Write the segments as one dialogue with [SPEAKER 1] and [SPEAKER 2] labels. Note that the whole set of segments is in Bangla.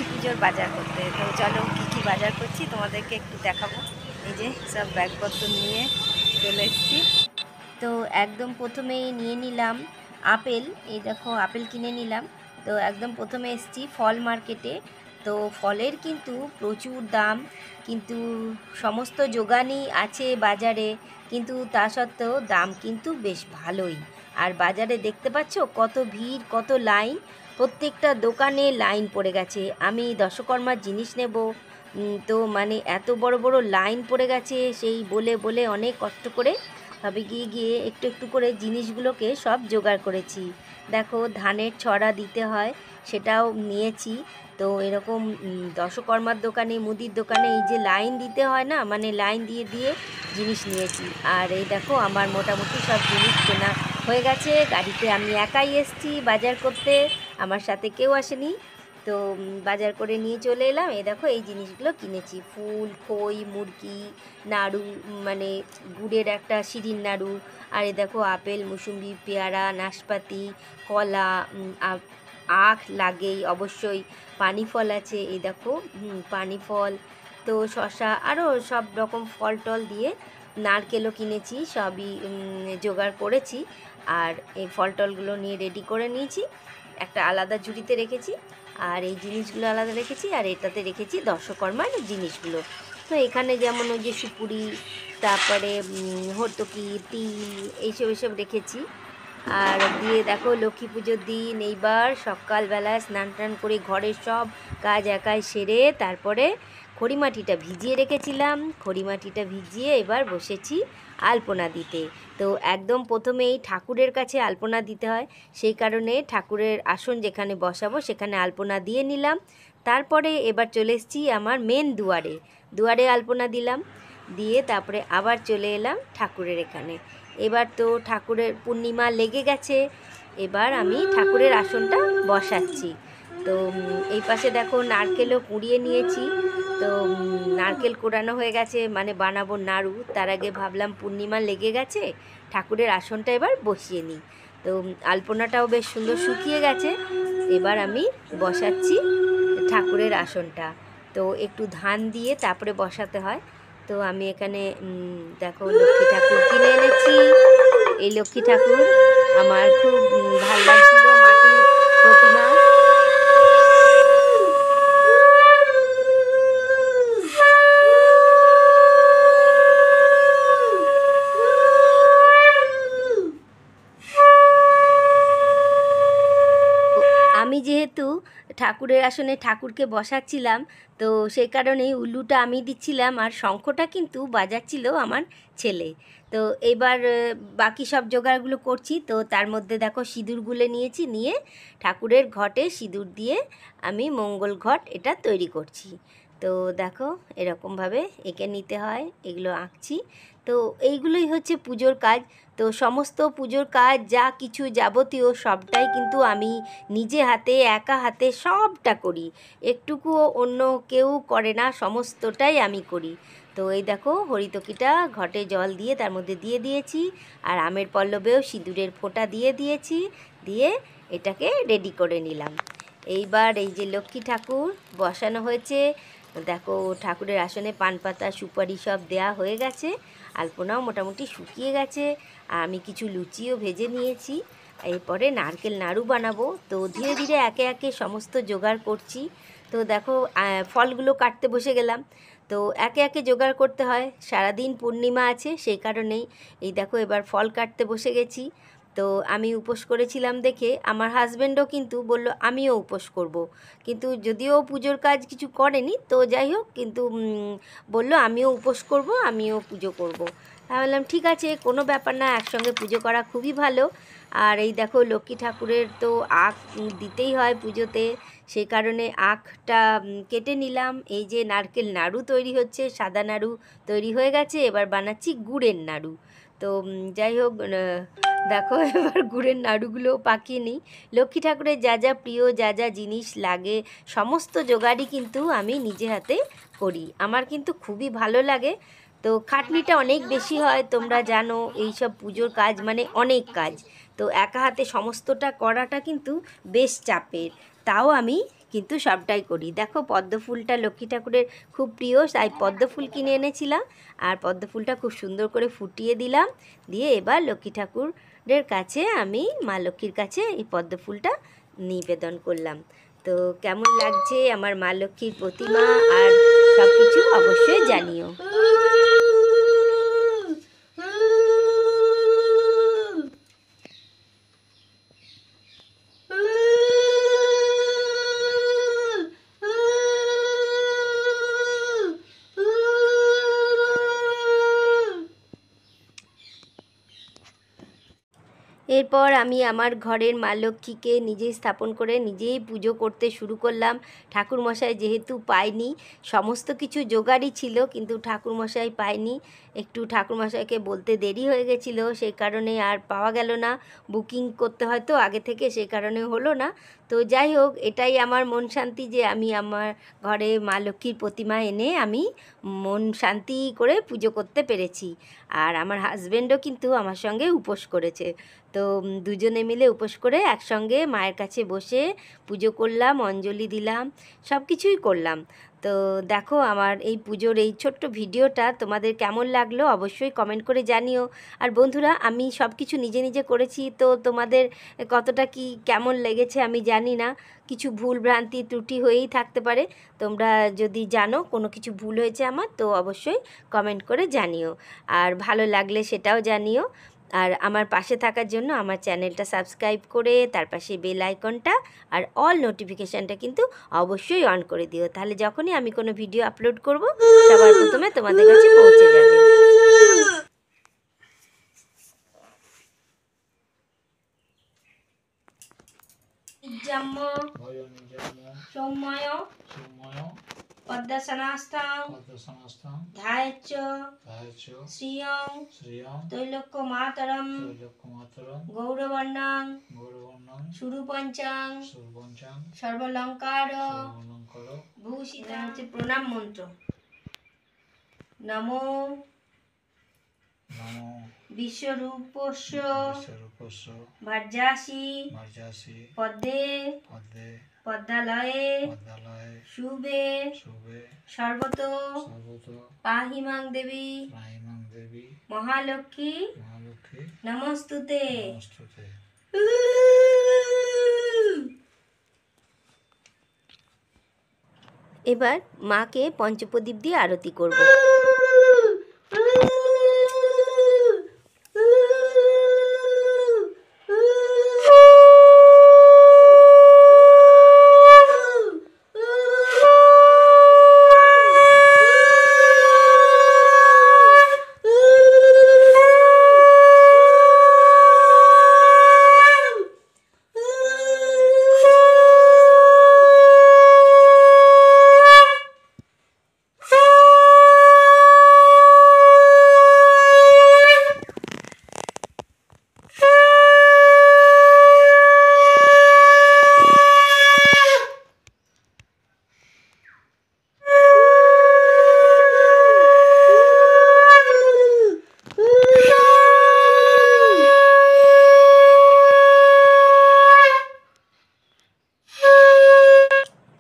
[SPEAKER 1] পুজোর বাজার করতে। তো চলো কী কী বাজার করছি তোমাদেরকে একটু দেখাবো। এই যে সব ব্যাগপত্র নিয়ে চলে এসেছি। তো একদম প্রথমেই নিয়ে নিলাম আপেল। এই দেখো আপেল কিনে নিলাম। তো একদম প্রথমে এসেছি ফল মার্কেটে। তো ফলের কিন্তু প্রচুর দাম, কিন্তু সমস্ত যোগানই আছে বাজারে, কিন্তু তা সত্ত্বেও দাম কিন্তু বেশ ভালোই। আর বাজারে দেখতে পাচ্ছ কত ভিড়, কত লাইন, প্রত্যেকটা দোকানে লাইন পড়ে গেছে। আমি দশকর্মার জিনিস নেব, তো মানে এত বড় বড় লাইন পড়ে গেছে, সেই বলে বলে অনেক কষ্ট করে তবে গিয়ে গিয়ে একটু একটু করে জিনিসগুলোকে সব জোগাড় করেছি। দেখো ধানের ছড়া দিতে হয়, সেটাও নিয়েছি। তো এরকম দশকর্মার দোকানে, মুদির দোকানে এই যে লাইন দিতে হয় না, মানে লাইন দিয়ে দিয়ে জিনিস নিয়েছি। আর এই দেখো আমার মোটামুটি সব জিনিস কেনা হয়ে গেছে। গাড়িতে আমি একাই এসেছি বাজার করতে, আমার সাথে কেউ আসেনি। তো বাজার করে নিয়ে চলে এলাম। এই দেখো এই জিনিসগুলো কিনেছি, ফুল, খই, মুরগি, নাড়ু, মানে গুড়ের একটা শিরিন নাড়ু। আর এই দেখো আপেল, মুসুম্বি, পেয়ারা, নাশপাতি, কলা, আখ লাগেই অবশ্যই, পানি ফল আছে, এই দেখো পানি ফল, তো শশা, আরও সব রকম ফল টল দিয়ে, নারকেলও কিনেছি, সবই জোগাড় করেছি। আর এই ফল টলগুলো নিয়ে রেডি করে নিয়েছি, একটা আলাদা ঝুড়িতে রেখেছি, আর এই জিনিসগুলো আলাদা রেখেছি, আর এটাতে রেখেছি দশকর্মার জিনিসগুলো। তো এখানে যেমন ওই যে সুপুরি, তারপরে হর্তকি, তিল, এইসব এসব রেখেছি। আর দিয়ে দেখো লক্ষ্মী পুজোর দিন এইবার সকালবেলায় স্নান টান করে ঘরের সব কাজ একাই সেরে তারপরে খড়িমাটিটা ভিজিয়ে রেখেছিলাম, খড়িমাটিটা ভিজিয়ে এবার বসেছি আলপনা দিতে। তো একদম প্রথমেই ঠাকুরের কাছে আলপনা দিতে হয়, সেই কারণে ঠাকুরের আসন যেখানে বসাবো সেখানে আলপনা দিয়ে নিলাম। তারপরে এবার চলে এসেছি আমার মেন দুয়ারে, দুয়ারে আলপনা দিলাম, দিয়ে তারপরে আবার চলে এলাম ঠাকুরের এখানে। এবার তো ঠাকুরের পূর্ণিমা লেগে গেছে, এবার আমি ঠাকুরের আসনটা বসাচ্ছি। তো এই পাশে দেখো নারকেলও কুড়িয়ে নিয়েছি। তো নারকেল কোড়ানো হয়ে গেছে, মানে বানাবো নাড়ু, তার আগে ভাবলাম পূর্ণিমা লেগে গেছে, ঠাকুরের আসনটা এবার বসিয়ে নিই। তো আলপনাটাও বেশ সুন্দর শুকিয়ে গেছে, এবার আমি বসাচ্ছি ঠাকুরের আসনটা। তো একটু ধান দিয়ে তারপরে বসাতে হয়। তো আমি এখানে দেখো লক্ষ্মী ঠাকুর কিনে এনেছি। এই লক্ষ্মী ঠাকুর আমার খুব ভালো লাগছিল, মাটির প্রতিমা। আমি যেহেতু ঠাকুরের আসনে ঠাকুরকে বসাচ্ছিলাম, তো সেই কারণেই উল্লুটা আমি দিচ্ছিলাম, আর শঙ্খটা কিন্তু বাজাচ্ছিল আমার ছেলে। তো এবার বাকি সব জোগাড়গুলো করছি। তো তার মধ্যে দেখো সিঁদুর গুলে নিয়েছি, নিয়ে ঠাকুরের ঘটে সিঁদুর দিয়ে আমি মঙ্গল ঘট এটা তৈরি করছি। তো দেখো এরকমভাবে এঁকে নিতে হয়, এগুলো আঁকছি। তো এইগুলোই হচ্ছে পুজোর কাজ। তো সমস্ত পুজোর কাজ যা কিছু যাবতীয় সবটাই কিন্তু আমি নিজে হাতে, একা হাতে সবটা করি, একটুকুও অন্য কেউ করে না, সমস্তটাই আমি করি। তো এই দেখো হরিতকিটা ঘটে জল দিয়ে তার মধ্যে দিয়ে দিয়েছি, আর আমের পল্লবেও সিঁদুরের ফোঁটা দিয়ে দিয়েছি, দিয়ে এটাকে রেডি করে নিলাম। এইবার এই যে লক্ষ্মী ঠাকুর বসানো হয়েছে, দেখো ঠাকুরের আসনে পান পাতা, সুপারি সব দেয়া হয়ে গেছে, আলপনাও মোটামুটি শুকিয়ে গেছে, আর আমি কিছু লুচিও ভেজে নিয়েছি। এরপরে নারকেল নাড়ু বানাবো। তো ধীরে ধীরে একে একে সমস্ত জোগাড় করছি। তো দেখো ফলগুলো কাটতে বসে গেলাম। তো একে একে জোগাড় করতে হয়, সারাদিন পূর্ণিমা আছে, সেই কারণেই এই দেখো এবার ফল কাটতে বসে গেছি। তো আমি উপোস করেছিলাম দেখে আমার হাজব্যান্ডও কিন্তু বলল আমিও উপোস করব। কিন্তু যদিও পুজোর কাজ কিছু করেনি, তো যাই হোক, কিন্তু বলল আমিও উপোস করব, আমিও পুজো করব। আমি বললাম ঠিক আছে, কোনো ব্যাপার না, একসঙ্গে পুজো করা খুবই ভালো। আর এই দেখো লক্ষ্মী ঠাকুরের তো আখ দিতেই হয় পুজোতে, সেই কারণে আখটা কেটে নিলাম। এই যে নারকেল নাড়ু তৈরি হচ্ছে, সাদা নাড়ু তৈরি হয়ে গেছে, এবার বানাচ্ছি গুড়ের নাড়ু। তো যাই হোক, দেখো এবার গুড়ের নাড়ুগুলো পাকিয়ে নিই। লক্ষ্মী ঠাকুরের যা যা প্রিয়, যা যা জিনিস লাগে, সমস্ত জোগাড়ই কিন্তু আমি নিজে হাতে করি, আমার কিন্তু খুবই ভালো লাগে। তো খাটনিটা অনেক বেশি হয়, তোমরা জানো এই সব পুজোর কাজ মানে অনেক কাজ। তো একা হাতে সমস্তটা করাটা কিন্তু বেশ চাপের, তাও আমি কিন্তু সবটাই করি। দেখো পদ্ম ফুলটা লক্ষ্মী ঠাকুরের খুব প্রিয়, তাই পদ্ম ফুল কিনে এনেছিলাম আর পদ্ম ফুলটা খুব সুন্দর করে ফুটিয়ে দিলাম। দিয়ে এবার লক্ষ্মী ঠাকুরের কাছে আমি মা লক্ষ্মীর কাছে এই পদ্ম ফুলটা নিবেদন করলাম। তো কেমন লাগছে আমার মা লক্ষ্মীর প্রতিমা আর সব কিছু অবশ্যই জানিও। এরপর আমি আমার ঘরের মা লক্ষ্মীকে নিজেই স্থাপন করে নিজেই পুজো করতে শুরু করলাম। ঠাকুরমশাই যেহেতু পাইনি, সমস্ত কিছু জোগাড়ই ছিল কিন্তু ঠাকুরমশাই পাইনি, একটু ঠাকুরমশাইকে বলতে দেরি হয়ে গেছিলো, সেই কারণে আর পাওয়া গেল না। বুকিং করতে হয়তো আগে থেকে, সেই কারণে হলো না। তো যাই হোক, এটাই আমার মন শান্তি যে আমি আমার ঘরে মা লক্ষ্মীর প্রতিমা এনে আমি মন শান্তি করে পুজো করতে পেরেছি। আর আমার হাজব্যান্ডও কিন্তু আমার সঙ্গে উপোস করেছে। তো দুজনে মিলে উপোস করে একসঙ্গে মায়ের কাছে বসে পুজো করলাম, অঞ্জলি দিলাম, সব কিছুই করলাম। তো দেখো আমার এই পুজোর এই ছোট্ট ভিডিওটা তোমাদের কেমন লাগলো অবশ্যই কমেন্ট করে জানিও। আর বন্ধুরা, আমি সব কিছু নিজে নিজে করেছি, তো তোমাদের কতটা কি কেমন লেগেছে আমি জানি না, কিছু ভুল ভ্রান্তি ত্রুটি হয়েই থাকতে পারে। তোমরা যদি জানো কোনো কিছু ভুল হয়েছে আমার, তো অবশ্যই কমেন্ট করে জানিও। আর ভালো লাগলে সেটাও জানিও। আর আমার পাশে থাকার জন্য আমার চ্যানেলটা সাবস্ক্রাইব করে তার পাশে বেল আইকনটা আর অল নোটিফিকেশানটা কিন্তু অবশ্যই অন করে দিও, তাহলে যখনই আমি কোনো ভিডিও আপলোড করব সবার প্রথমে তোমাদের কাছে পৌঁছে যাবে। সৌম্যয় পদ্মাসনাস্থং ধায়চ শ্রিয়ং তৈলক্য মাতরম গৌরবর্ণং সুরূপঞ্চং সর্বলঙ্কার ভূষিত। হচ্ছে প্রণাম মন্ত্র। নমো বিশ্বরূপস্য ভার্যাসি পদ্মে পদ্মালয়ে শুভে সর্বত পাহিমাং দেবী মহালক্ষ্মী নমস্তুতে। এবার মাকে পঞ্চপ্রদীপ দিয়ে আরতি করব।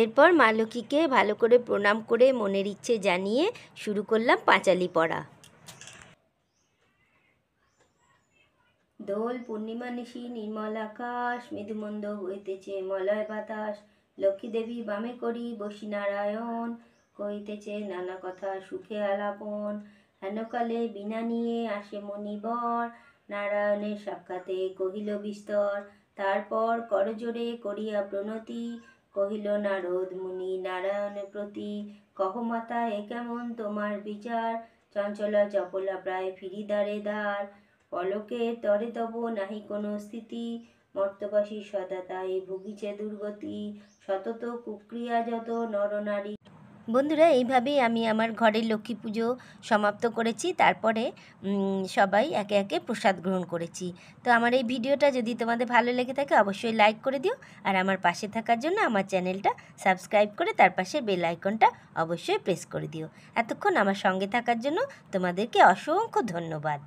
[SPEAKER 1] এরপর মা লক্ষ্মীকে ভালো করে প্রণাম করে মনের ইচ্ছে জানিয়ে শুরু করলাম পাঁচালি পড়া। দোল পূর্ণিমা নিশি নির্মল আকাশ, মৃদুমন্দ হইতেছে মলয় বাতাস, লক্ষ্মী দেবী বামে করি বসি নারায়ণ, কইতেছে নানা কথা সুখে আলাপন, হেনকালে বিনা নিয়ে আসে মণিবর, নারায়ণের সাক্ষাতে কহিল বিস্তর, তারপর করজোরে করিয়া প্রণতি, কহিল নারদ মুনি নারায়ণের প্রতি, কহ মাতা এ কেমন তোমার বিচার, চঞ্চলা চপলা প্রায় ফিরি দ্বারে দ্বার, পলকে তরে তব নাহি কোনো স্থিতি, মর্তবাসী সদা তাই ভুগিছে দুর্গতি, সতত কুক্রিয়া যত নরনারী। বন্ধুরা, এইভাবেই আমি আমার ঘরের লক্ষ্মী পুজো সমাপ্ত করেছি। তারপরে সবাই একে একে প্রসাদ গ্রহণ করেছি। তো আমার এই ভিডিওটা যদি তোমাদের ভালো লেগে থাকে অবশ্যই লাইক করে দিও, আর আমার পাশে থাকার জন্য আমার চ্যানেলটা সাবস্ক্রাইব করে তার পাশে বেল আইকনটা অবশ্যই প্রেস করে দিও। এতক্ষণ আমার সঙ্গে থাকার জন্য তোমাদেরকে অসংখ্য ধন্যবাদ।